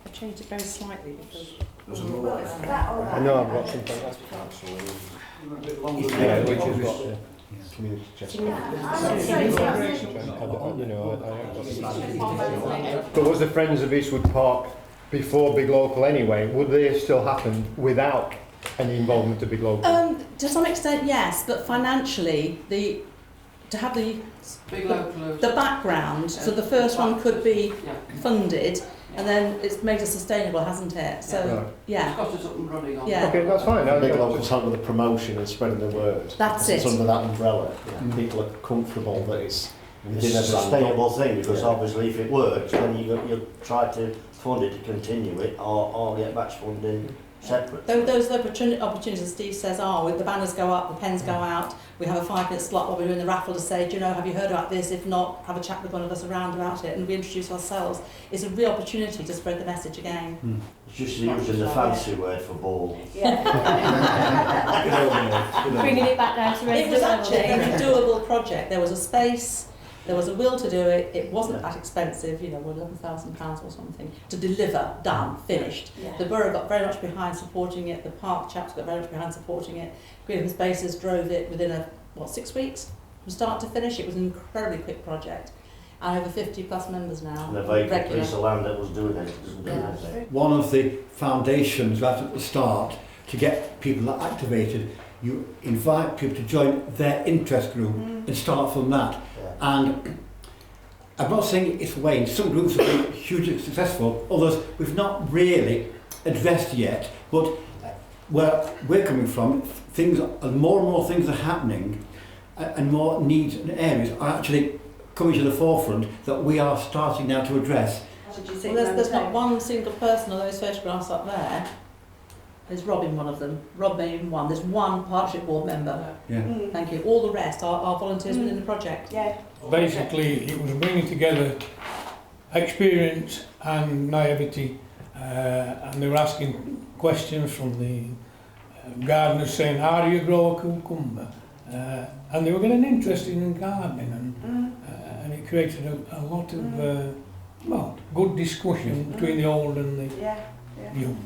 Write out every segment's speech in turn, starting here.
I changed it very slightly because... Well, I know I've got something else. Yeah, which is which what is the community chest. I But was the Friends of Eastwood Park before Big Local anyway? Would they have still happened without any involvement of Big Local? To some extent, yes, but financially, to have the background, so the first one could be funded, and then it's made it sustainable, hasn't it? So, Right. yeah. It's got us up and running on. Yeah. Okay, that's fine. Big Local's help with the promotion and spreading the word. That's It's it. under that umbrella. Mm. People are comfortable that it's It's within a a sustainable thing, because Yeah. obviously if it works, then you try to fund it to continue it, or get match funding separate. Those are the opportunities, as Steve says, the banners go up, the pens go out, we have a 5-minute slot while we're doing the raffle to say, do you know, have you heard about this? If not, have a chat with one of us around about it, and we introduce ourselves. It's a real opportunity to spread the message again. It's just using the fancy word for ball. Bringing it back down to It was actually a very residential. doable project. There was a space, there was a will to do it, it wasn't that expensive, you know, £11,000 or something, to deliver, done, finished. The borough got very much behind supporting it, the park chaps got very much behind supporting it, Green Open Spaces drove it within 6 weeks? From start to finish, it was an incredibly quick project. And over 50 plus members now. And a vacant regular. piece of land that was doing it, doesn't do Yeah. anything. One of the foundations right at the start to get people activated, you invite people to join their interest group and start from that. Yeah. And I'm not saying it's waned. Some groups have been hugely successful, others we've not really addressed yet. But where we're coming from, and more things are happening, and more needs and areas are actually coming to the forefront that we are starting now to address. Well, there's not one single person on those photographs up there. There's Robin, one of them. Rob may even one. There's one partnership board member. Yeah. Thank you. All the rest are volunteers within the project. Basically, it was bringing together experience and naivety, and they were asking questions from the gardeners saying, how do you grow a cucumber? And they were getting interested in gardening, and it created a lot of good discussion between the old and the young.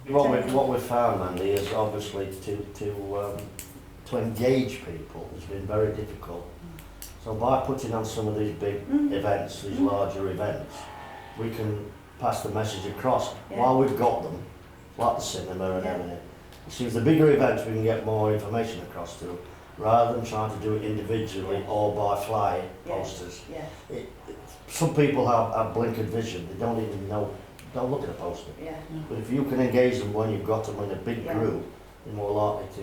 What we've found, Andy, is obviously to engage people has been very difficult. So by putting on some of these big events, these larger events, we can pass the message across while we've got them, like the cinema and everything. It seems the bigger events we can get more information across to, rather than trying to do it individually or by fly posters. Some people have blinkered vision, they don't even know, don't look at a poster. But if you can engage them when you've got them in a big group, you're more likely to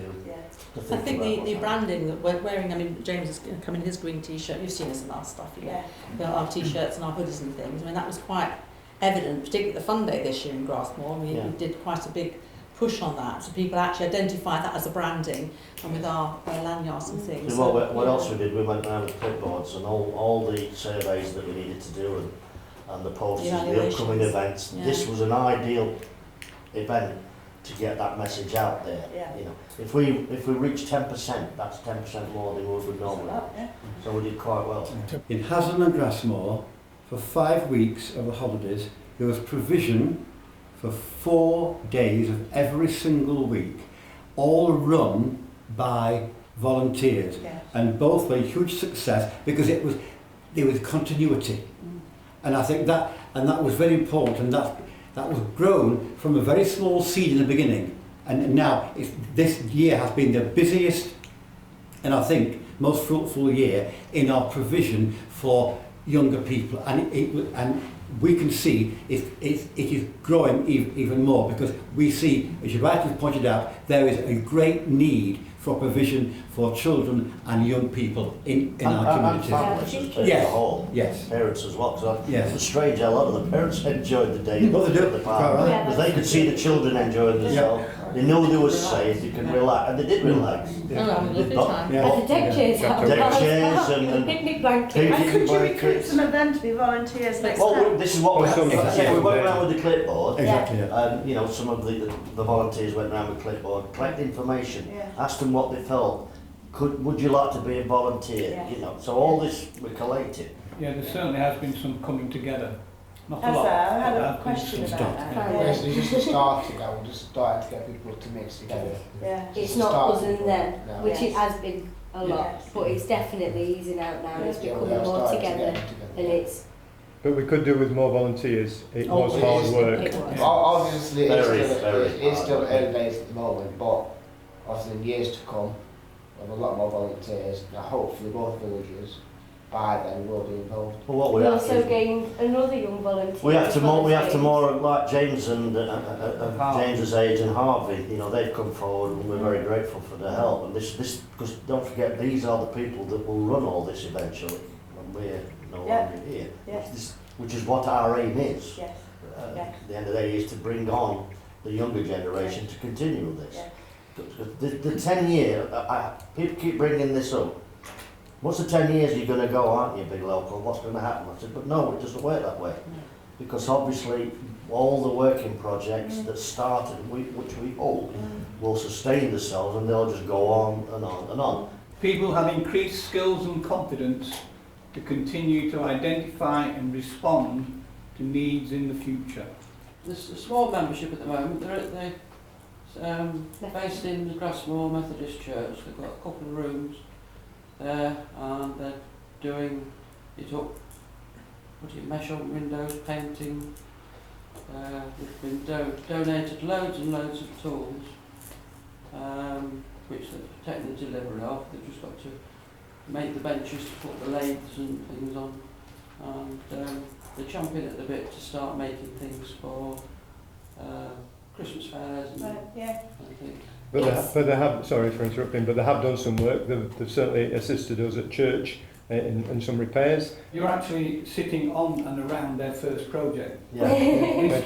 I think the branding that we're wearing, I mean, James is going to come in his green t-shirt, you've seen us in our stuff, our t-shirts and our hoodies and things. I mean, that was quite evident, particularly at the fun day this year in Grassmoor. We did quite a big push on that, so people actually identify that as a branding, and with our lanyards and things. So what else we did, we went around with clipboards and all the surveys that we needed to do and the posters, the upcoming events. This was an ideal event to get that message out there. You know, if we reach 10%, that's 10% more than we would normally. So we did quite well. In Hasmoor and Grassmoor, for 5 weeks of the holidays, there was provision for 4 days of every single week, all run by volunteers, and both were a huge success because there was continuity, and I think that was very important, and that was grown from a very small seed in the beginning, and now this year has been the busiest and I think most fruitful year in our provision for younger people, and we can see it is growing even more, because we see, as you rightly pointed out, there is a great need for provision for children and young people in our communities. Families as a whole, parents as well. So it's strange, a lot of the parents enjoyed the day Well, they do. at the park, because they could see the children enjoying themselves. They knew they were safe, they could relax, and they did relax. The deck chairs and picnic blankets. Could you recruit some of them to be volunteers next time? Well, this is what we we went around with the clipboard. Exactly. And you know, some of the volunteers went around with clipboard, collect information, asked them what they felt. Would you like to be a volunteer? You know, so all this we collated. Yeah, there certainly has been some coming together Not a Has lot. there? I had but a I've been question some about stuff. that. Yeah. Yeah. Basically just a starting now, just starting to get people to mix together. Yeah. It's a not us starting and them, point, no. which it Yes. has been a lot, Yes. but it's definitely easing out now. It's Yeah, becoming they are more starting to together, get and it's But we could do with more volunteers. It Oh, was it hard is. work. It was. Obviously, Very it's still hard. early days at the moment, but obviously in years to come, with a lot more volunteers, now hopefully both villages by then will be involved. Well, what we we have also to, gained another young volunteer. we have to as well more, we as have to James. more like James and Harvey. James's age and Harvey. You know, they've come forward and we're very grateful for their help. And this, because don't forget, these are the people that will run all this eventually when we're no longer here. Yeah. Which is what our aim is. Yes. Yeah. At the end of the day, is to bring on the younger generation to continue this. Yeah. The 10 year, people keep bringing this up. What's the 10 years you're going to go, aren't you, big local? What's going to happen? I said, but no, it doesn't work that way. Because obviously, all the working projects that started, which we hope will sustain themselves, and they'll just go on and on and on. People have increased skills and confidence to continue to identify and respond to needs in the future. There's a small membership at the moment. They're at the based in the Grassland Methodist Church. They've got a couple of rooms there, and they're doing it up, putting mesh on windows, painting. We've been donated loads and loads of tools, which they've taken the delivery of. They've just got to make the benches to put the lathes and things on, and they're chomping at the bit to start making things for Christmas fairs and Yeah. things. But they have, sorry for interrupting, but they have done some work. They've certainly assisted us at church in some repairs. You're actually sitting on and around their first project. Yeah.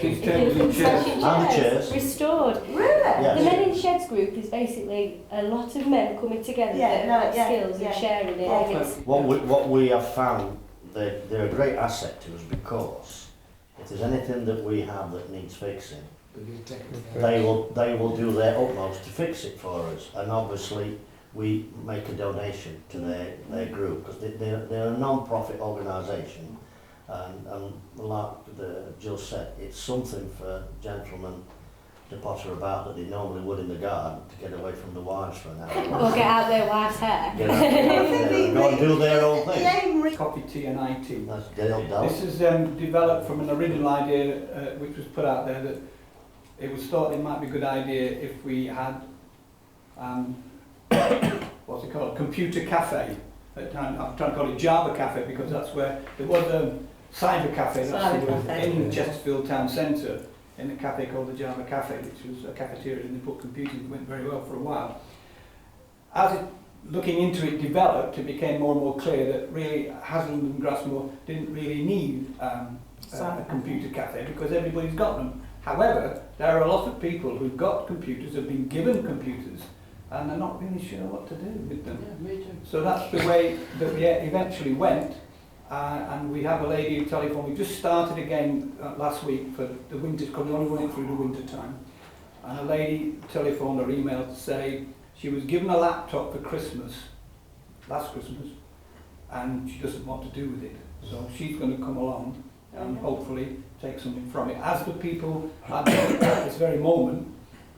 These tables and chairs. And chairs. Restored. Really? Yes. The Men in Sheds group is basically a lot of men coming together Yeah, that have no, yeah, skills yeah. and sharing it. And it's, What we have found, they're a great asset to us, because if there's anything that we have that needs fixing, they will do their utmost to fix it for us. And obviously we make a donation to their group, because they're a non-profit organisation, and like Jill said, it's something for gentlemen to potter about that they normally would in the garden to get away from the wives for an hour. or get out their wife's hair. Get out there and go and do their own The thing. aim Coffee, tea and IT. That's Dale Dell. This is developed from an original idea which was put out there, that it was thought it might be a good idea if we had what's it called, computer cafe. At time, I'm trying to call it Java Cafe, because that's where there was a cyber cafe, Cyber cafe. in Chesterfield town centre, in a cafe called the Java Cafe, which was a cafeteria, and they put computers. It went very well for a while. As looking into it developed, it became more and more clear that really Hasland and Grassmoor didn't really need a computer cafe, because everybody's got them. However, there are a lot of people who've got computers, have been given computers, and they're not really sure what to do with them. Yeah, me too. So that's the way that we eventually went, and we have a lady who telephoned. We just started again last week for the winter, because we only went through the winter time. And a lady telephoned or emailed to say she was given a laptop for Christmas, last Christmas, and she doesn't want to do with it. So she's going to come along and hopefully take something from it. As the people at this very moment,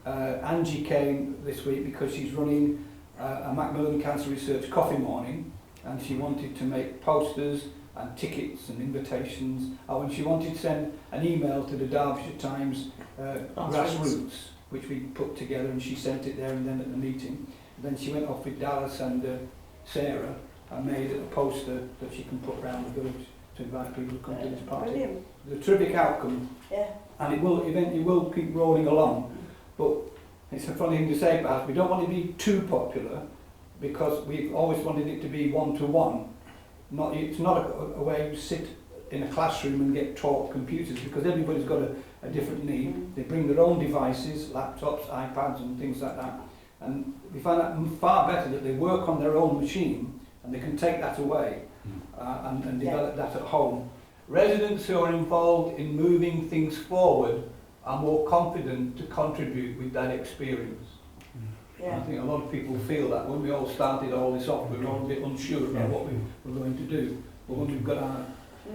Angie came this week because she's running a Macmillan Cancer Research coffee morning, and she wanted to make posters and tickets and invitations. And she wanted to send an email to the Derbyshire Times Grassroots, which we put together, and she sent it there and then at the meeting. And then she went off with Dallas and Sarah and made a poster that she can put around the village to invite people to come to this party. Brilliant. The terrific outcome, Yeah. and it will keep rolling along. But it's a funny thing to say, perhaps, we don't want it to be too popular, because we've always wanted it to be one-to-one. It's not a way you sit in a classroom and get taught computers, because everybody's got a different need. They bring their own devices, laptops, iPads and things like that. And we find that far better that they work on their own machine and they can take that away and develop that at home. Residents who are involved in moving things forward are more confident to contribute with that experience. Yeah. I think a lot of people feel that when we all started all this off, we were all a bit unsure about what we were going to do. But when we've got our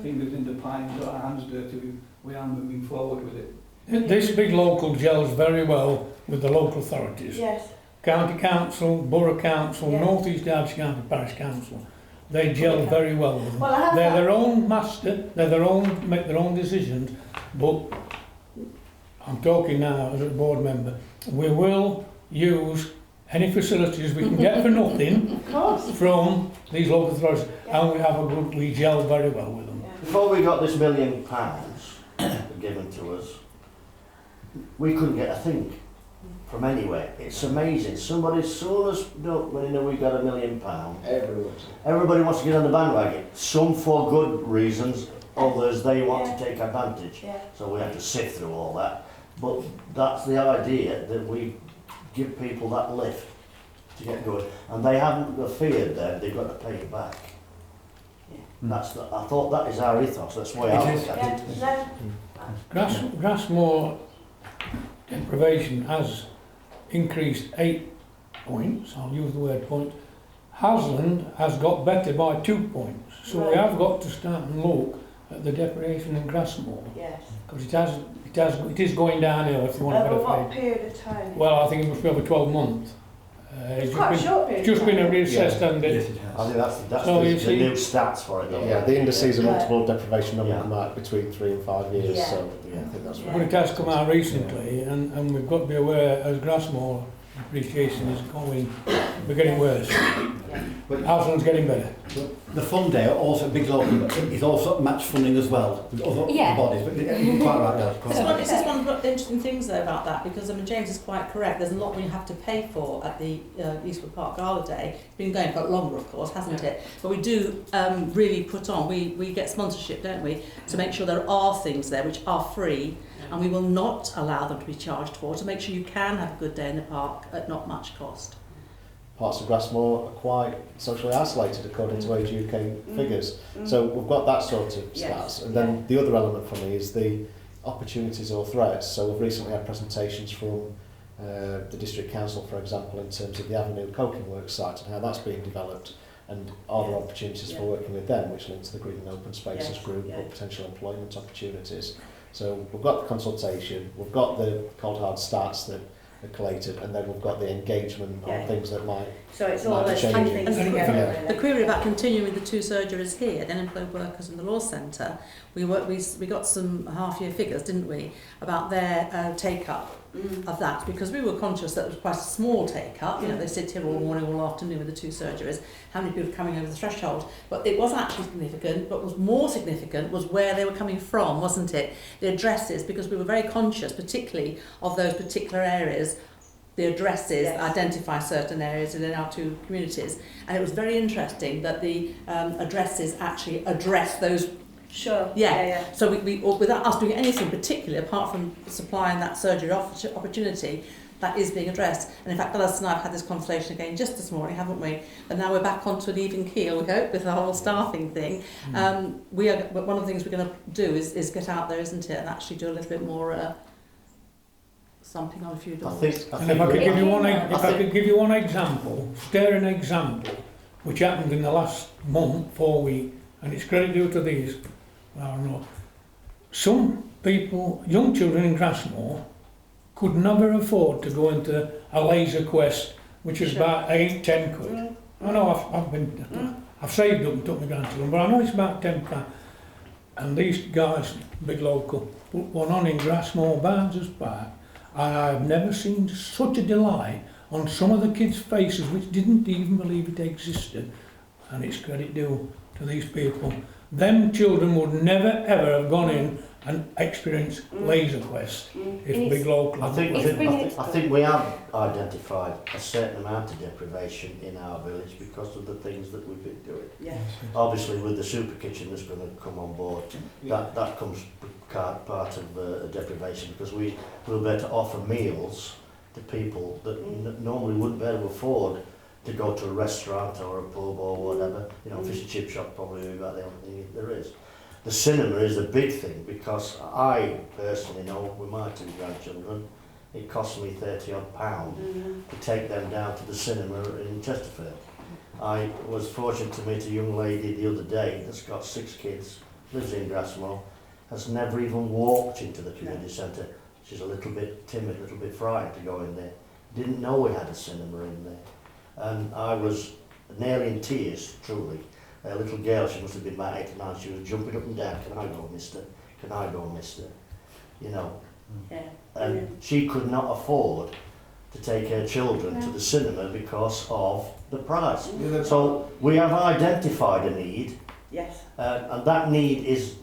fingers in the pie and got our hands dirty. We are moving forward with it. This big local gels very well with the local authorities. Yes. County Council, Borough Council, Yeah. North East Derbyshire County Parish Council. They gel very well with them. Well, I have They're that. their own master, make their own decisions, but I'm talking now as a board member, we will use any facilities we can get for nothing Of course. from these local authorities, and we gel very well with them. Before we got this £1 million given to us, we couldn't get a thing from anywhere. It's amazing. Somebody, as soon as when you know we got £1 million, everybody wants to get on the bandwagon. Some for good reasons, others they want to take advantage. Yeah. So we have to sift through all that. But that's the idea, that we give people that lift to get going. And they haven't feared that they've got to pay it back. That's I thought that is our ethos. That's why I look at it. Grassmoor deprivation has increased 8 points, I'll use the word point. Hasland has got better by 2 points. So we have got to start and look at the deprivation in Grassmoor. Yes. Because it is going downhill if you want to Over get a what period of time? Well, I think it must be over 12 months. It's quite a short period. Just been reassessed, Yeah. and it. Yes, it has. I think that's So you the see- new stats for it. Though. Yeah, the indices of Yeah. multiple deprivation number Yeah. come out between 3 and 5 years, Yeah. so yeah, I think that's Yeah. But it has come out recently, and we've got to be aware as Grassmoor depreciation is we're getting worse. But Hasland's getting better. the fund there, also big local, is also match funding as well with other Yeah. bodies. But you're quite right, Dad, quite right. This is one of the interesting things though about that, because I mean James is quite correct. There's a lot we have to pay for at the Eastwood Park Gala Day. It's been going for longer, of course, hasn't it? But we do really put on. We get sponsorship, don't we, to make sure there are things there which are free, and we will not allow them to be charged for. To make sure you can have a good day in the park at not much cost. parts of Grassmoor are quite socially isolated according to Age UK figures. So we've got that sort of stats. Yes. And then the other element for me is the opportunities or threats. So we've recently had presentations from the District Council, for example, in terms of the Avenue Coking Works site and how that's being developed, and are there opportunities for working with them, which link to the Green and Open Spaces group, or potential employment opportunities. So we've got the consultation, we've got the cold hard stats that are collated, and then we've got the engagement on things that might. So it's all those Might three be things changing. together. Yeah. Really. The query about continuing with the 2 surgeries here, the unemployed workers in the law centre, we got some half-year figures, didn't we, about their take-up of that, because we were conscious that it was quite a small take-up. You know, they sit here all morning, all afternoon with the 2 surgeries. How many people are coming over the threshold? But it was actually significant, but was more significant was where they were coming from, wasn't it? The addresses, because we were very conscious, particularly of those particular areas. The addresses identify certain areas within our 2 communities, and it was very interesting that the addresses actually address those. Sure. Yeah. So we without us doing anything particular apart from supplying that surgery opportunity, that is being addressed. And in fact, Alice and I have had this conversation again just this morning, haven't we? And now we're back onto an even keel, we hope, with the whole staffing thing. But one of the things we're going to do is get out there, isn't it, and actually do a little bit more. Something on a few doors. And if I could give you one example, staring example, which happened in the last month, 4 weeks, and it's credit due to these. I don't know. Some people, young children in Grassmoor, could never afford to go into a laser quest, which is about 8-10 quid. I know I've saved up and took my grandchildren, but I know it's about £10. And these guys, big local, put one on in Grassmoor Barnes' Park. And I've never seen such a delight on some of the kids' faces which didn't even believe it existed. And it's credit due to these people. Them children would never ever have gone in and experienced Laser Quest if big local. I think we have identified a certain amount of deprivation in our village because of the things that we've been doing. Yes. Obviously, with the super kitchen that's going to come on board, that comes part of deprivation, because we will be able to offer meals to people that normally wouldn't be able to afford to go to a restaurant or a pub or whatever. You know, fish and chip shop probably about the only thing there is. The cinema is a big thing, because I personally know with my 2 grandchildren, it cost me £30-odd to take them down to the cinema in Chesterfield. I was fortunate to meet a young lady the other day that's got 6 kids lives in Grassland, has never even walked into the community centre. She's a little bit timid, a little bit frightened to go in there. Didn't know we had a cinema in there. And I was nearly in tears, truly. A little girl, she must have been about 8 or 9, she was jumping up and down, can I go, mister? Can I go, mister? You know. Yeah. And she could not afford to take her children to the cinema because of the price. So we have identified a need, Yes. and that need is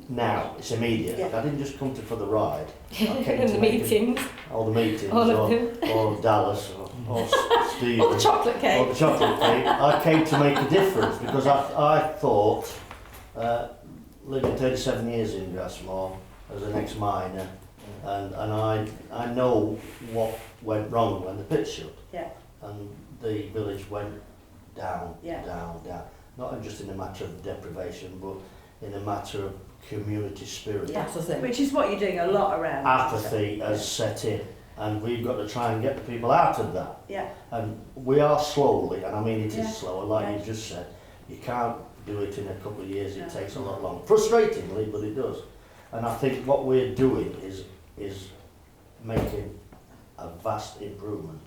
now, it's immediate. Yeah. I didn't just come to for the ride. I came And to the make meetings. all the meetings, All of them. or Dallas, or Steve. Or the chocolate Or cake. the chocolate cake. I came to make a difference because I thought, living 37 years in Grassmoor as an ex-miner, and I know what went wrong when the pit shut. Yeah. And the village went down, Yeah. down, down. Not just in a matter of deprivation, but in a matter of community spirit. Yeah. That's the thing. Which is what you're doing a lot around. Apathy has set in, and we've got to try and get the people out of that. Yeah. And we are slowly, and I mean it is Yeah. slow, like Yeah. you just said, you can't do it in a couple of years, it No. takes a lot longer. Frustratingly, but it does. And I think what we're doing is making a vast improvement.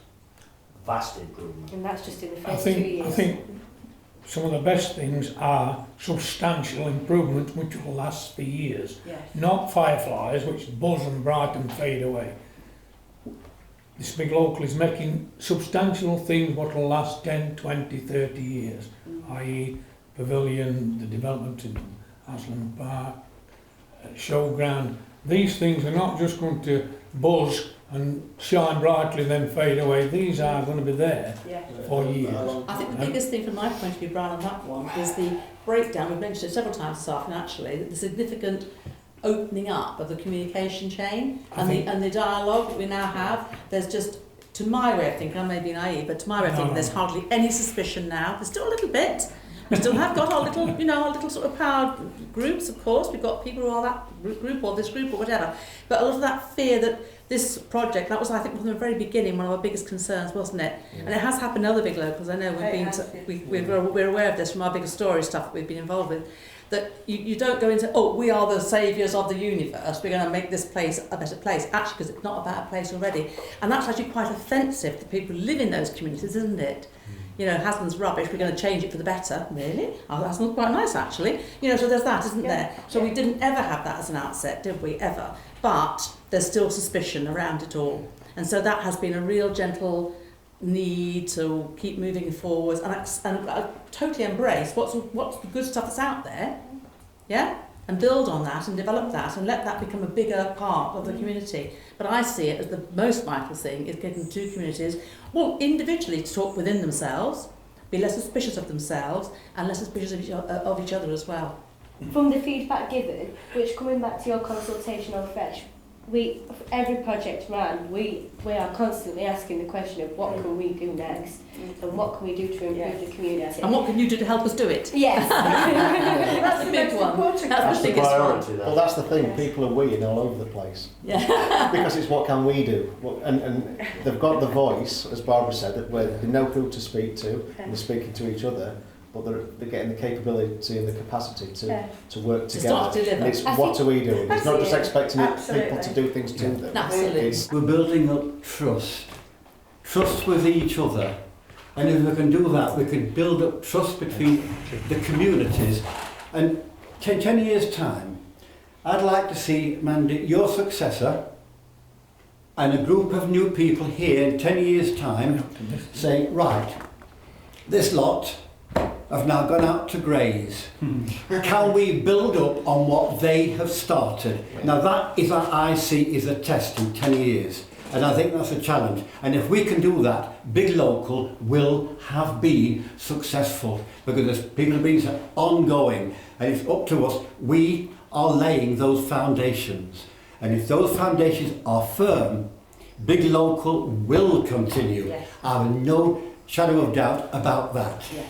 Vast improvement. And that's just in the I first 2 years. think some of the best things are substantial improvements which will last for years. Yes. Not fireflies which buzz and bright and fade away. This big local is making substantial things what will last 10, 20, 30 years, i.e. pavilion, the development in Hasmoor Park, showground. These things are not just going to buzz and shine brightly then fade away. These are going to be there Yeah. for years. I think the biggest thing from my point of view, Brian, on that one is the breakdown. We've mentioned it several times this afternoon, actually, the significant opening up of the communication chain and the dialogue that we now have. There's just, to my way of thinking, I may be naive, but to my way of thinking, there's hardly any suspicion now. There's still a little bit. We still have got our little, our little sort of power groups, of course. We've got people who are that group or this group or whatever. But a lot of that fear that this project, that was, I think, from the very beginning, one of our biggest concerns, wasn't it? Yeah. And it has happened in other big locals. I know we're aware of this from our bigger story stuff that we've been involved with, that you don't go into, we are the saviours of the universe, we're going to make this place a better place, actually, because it's not a bad place already. And that's actually quite offensive to people who live in those communities, isn't it? Hasmoor's rubbish, we're going to change it for the better. Really? Oh, that's not quite nice, actually. So there's that, isn't there? So we didn't ever have that as an outset, did we? Ever. But there's still suspicion around it all. And so that has been a real gentle need to keep moving forwards and I totally embrace what's the good stuff that's out there, yeah? And build on that and develop that and let that become a bigger part of the community. But I see it as the most vital thing is getting two communities, individually to talk within themselves, be less suspicious of themselves and less suspicious of each other as well. From the feedback given, which coming back to your consultation on Fresh, every project ran, we are constantly asking the question of what can we do next and what can we do to improve the community. And what can you do to help us do it? Yes. That's the big one. That's the biggest one. Well, that's the thing, people are weeing all over the place. Yeah. Because it's what can we do? And they've got the voice, as Barbara said, that where they know who to speak to and they're speaking to each other, but they're getting the capability and the capacity to work together. And it's what are we doing? It's not just expecting people to do things to them. Absolutely. We're building up trust with each other. And if we can do that, we can build up trust between the communities. And 10 years' time, I'd like to see, Mandy, your successor and a group of new people here in 10 years' time say, right, this lot have now gone out to graze. Can we build up on what they have started? Now that is what I see is a test in 10 years. And I think that's a challenge. And if we can do that, Big Local will have been successful because there's people have been ongoing. And it's up to us. We are laying those foundations. And if those foundations are firm, Big Local will continue. Yes. I have no shadow of doubt about that. Yes.